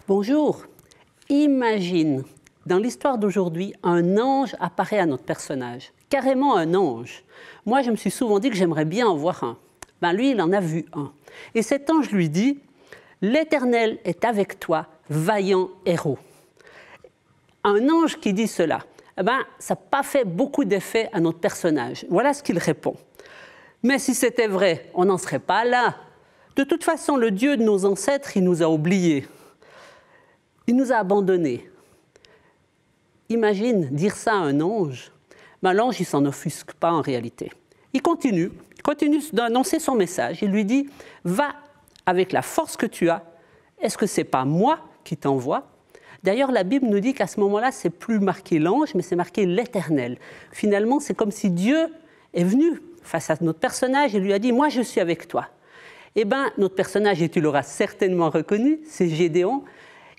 Bonjour. Imagine, dans l'histoire d'aujourd'hui, un ange apparaît à notre personnage. Carrément un ange. Moi, je me suis souvent dit que j'aimerais bien en voir un. Ben, lui, il en a vu un. Et cet ange lui dit « L'Éternel est avec toi, vaillant héros ». Un ange qui dit cela, eh ben, ça n'a pas fait beaucoup d'effet à notre personnage. Voilà ce qu'il répond. Mais si c'était vrai, on n'en serait pas là. De toute façon, le Dieu de nos ancêtres, il nous a oubliés. Il nous a abandonnés. Imagine dire ça à un ange. Ben, l'ange, il ne s'en offusque pas en réalité. Il continue d'annoncer son message. Il lui dit « Va avec la force que tu as. Est-ce que ce n'est pas moi qui t'envoie ?» D'ailleurs, la Bible nous dit qu'à ce moment-là, ce n'est plus marqué l'ange, mais c'est marqué l'Éternel. Finalement, c'est comme si Dieu est venu face à notre personnage et lui a dit « Moi, je suis avec toi. » Eh bien, notre personnage, et tu l'auras certainement reconnu, c'est Gédéon.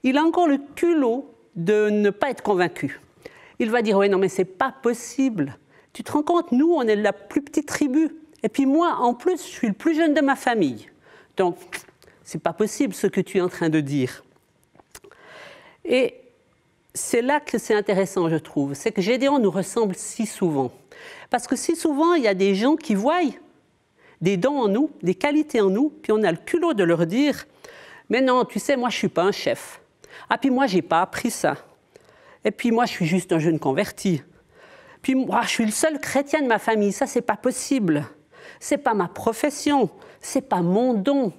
Il a encore le culot de ne pas être convaincu. Il va dire « Oui, non, mais ce n'est pas possible. Tu te rends compte, nous, on est la plus petite tribu. Et puis moi, en plus, je suis le plus jeune de ma famille. Donc, ce n'est pas possible ce que tu es en train de dire. » Et c'est là que c'est intéressant, je trouve. C'est que Gédéon nous ressemble si souvent. Parce que si souvent, il y a des gens qui voient des dons en nous, des qualités en nous, puis on a le culot de leur dire « Mais non, tu sais, moi, je ne suis pas un chef. Ah, puis moi, je n'ai pas appris ça. Et puis moi, je suis juste un jeune converti. Puis moi, je suis le seul chrétien de ma famille. Ça, ce n'est pas possible. Ce n'est pas ma profession. Ce n'est pas mon don. »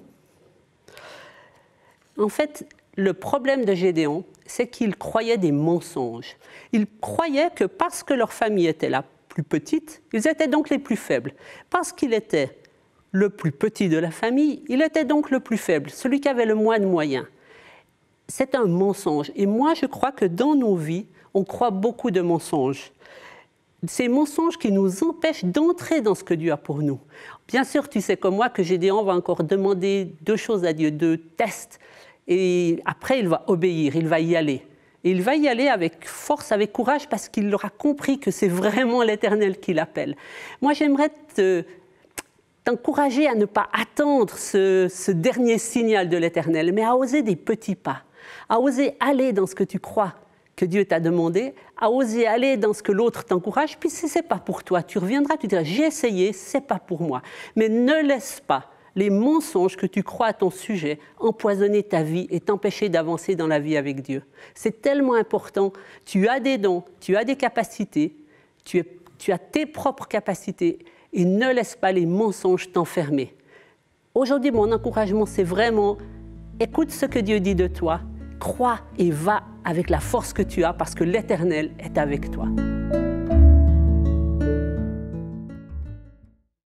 En fait, le problème de Gédéon, c'est qu'il croyait des mensonges. Il croyait que parce que leur famille était la plus petite, ils étaient donc les plus faibles. Parce qu'il était le plus petit de la famille, il était donc le plus faible, celui qui avait le moins de moyens. C'est un mensonge. Et moi, je crois que dans nos vies, on croit beaucoup de mensonges. Ces mensonges qui nous empêchent d'entrer dans ce que Dieu a pour nous. Bien sûr, tu sais comme moi que Gédéon va encore demander 2 choses à Dieu, 2 tests. Et après, il va obéir, il va y aller. Et il va y aller avec force, avec courage, parce qu'il aura compris que c'est vraiment l'Éternel qui l'appelle. Moi, j'aimerais t'encourager à ne pas attendre ce dernier signal de l'Éternel, mais à oser des petits pas, à oser aller dans ce que tu crois que Dieu t'a demandé, à oser aller dans ce que l'autre t'encourage, puis si ce n'est pas pour toi, tu reviendras, tu diras « j'ai essayé, ce n'est pas pour moi ». Mais ne laisse pas les mensonges que tu crois à ton sujet empoisonner ta vie et t'empêcher d'avancer dans la vie avec Dieu. C'est tellement important. Tu as des dons, tu as des capacités, tu as tes propres capacités et ne laisse pas les mensonges t'enfermer. Aujourd'hui, mon encouragement, c'est vraiment écoute ce que Dieu dit de toi, crois et va avec la force que tu as parce que l'Éternel est avec toi.